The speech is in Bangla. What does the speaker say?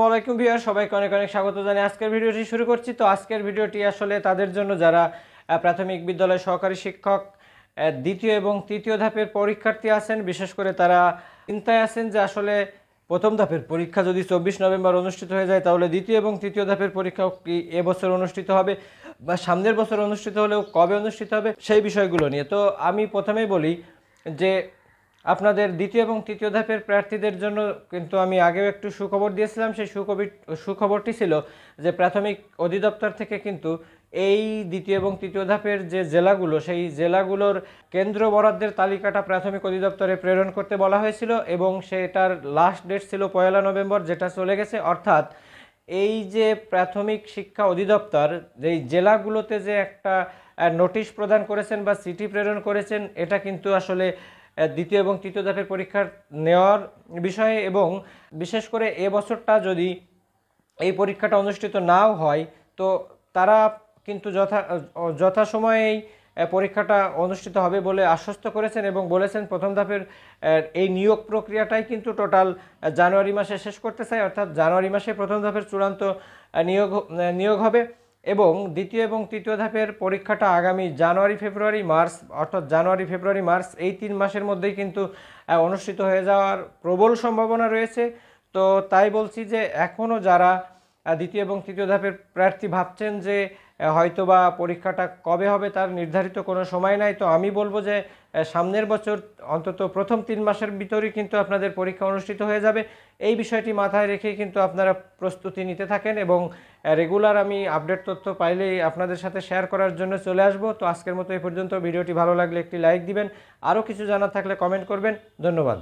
আলাইকুম ভিউয়ার, সবাইকে অনেক অনেক স্বাগত জানাই। আজকের ভিডিওটি শুরু করছি। তো আজকের ভিডিওটি আসলে তাদের জন্য যারা প্রাথমিক বিদ্যালয় সহকারী শিক্ষক দ্বিতীয় এবং তৃতীয় ধাপের পরীক্ষার্থী আছেন। বিশেষ করে তারা চিন্তায় আছেন যে আসলে প্রথম ধাপের পরীক্ষা যদি 24 নভেম্বর অনুষ্ঠিত হয়ে যায়, তাহলে দ্বিতীয় এবং তৃতীয় ধাপের পরীক্ষা কি এবছর অনুষ্ঠিত হবে বা সামনের বছর অনুষ্ঠিত হলেও কবে অনুষ্ঠিত হবে, সেই বিষয়গুলো নিয়ে। তো আমি প্রথমেই বলি যে আপনাদের দ্বিতীয় এবং তৃতীয় ধাপের প্রার্থীদের জন্য কিন্তু আমি আগেও একটু সুখবর দিয়েছিলাম। সেই সুখবরটি ছিল যে প্রাথমিক অধিদপ্তর থেকে কিন্তু এই দ্বিতীয় এবং তৃতীয় ধাপের যে জেলাগুলো, সেই জেলাগুলোর কেন্দ্র বরাদ্দের তালিকাটা প্রাথমিক অধিদপ্তরে প্রেরণ করতে বলা হয়েছিল এবং সেটার লাস্ট ডেট ছিল 1 নভেম্বর, যেটা চলে গেছে। অর্থাৎ এই যে প্রাথমিক শিক্ষা অধিদপ্তর যেই জেলাগুলোতে যে একটা নোটিশ প্রদান করেছেন বা চিঠি প্রেরণ করেছেন, এটা কিন্তু আসলে দ্বিতীয় এবং তৃতীয় ধাপের পরীক্ষা নেওয়ার বিষয়ে, এবং বিশেষ করে এবছরটা যদি এই পরীক্ষাটা অনুষ্ঠিত নাও হয়, তো তারা কিন্তু যথাসময়েই পরীক্ষাটা অনুষ্ঠিত হবে বলে আশ্বস্ত করেছেন এবং বলেছেন প্রথম ধাপের এই নিয়োগ প্রক্রিয়াটাই কিন্তু টোটাল জানুয়ারি মাসে শেষ করতে চাই। অর্থাৎ জানুয়ারি মাসে প্রথম ধাপের চূড়ান্ত নিয়োগ হবে এবং দ্বিতীয় এবং তৃতীয় ধাপের পরীক্ষাটা আগামী জানুয়ারি ফেব্রুয়ারি মার্চ, অর্থাৎ জানুয়ারি ফেব্রুয়ারি মার্চ এই 3 মাসের মধ্যেই কিন্তু অনুষ্ঠিত হয়ে যাওয়ার প্রবল সম্ভাবনা রয়েছে। তো তাই বলছি যে এখনও যারা দ্বিতীয় এবং তৃতীয় ধাপের প্রার্থী ভাবছেন যে হয়তোবা পরীক্ষাটা কবে হবে তার নির্ধারিত কোনো সময় নাই, তো আমি বলবো যে সামনের বছর অন্তত প্রথম 3 মাসের ভিতরেই কিন্তু আপনাদের পরীক্ষা অনুষ্ঠিত হয়ে যাবে। এই বিষয়টি মাথায় রেখেই কিন্তু আপনারা প্রস্তুতি নিতে থাকেন এবং রেগুলার আমি আপডেট তথ্য পাইলেই আপনাদের সাথে শেয়ার করার জন্য চলে আসব। তো আজকের মতো এই পর্যন্ত। ভিডিওটি ভালো লাগলে একটি লাইক দিবেন, আরও কিছু জানার থাকলে কমেন্ট করবেন। ধন্যবাদ।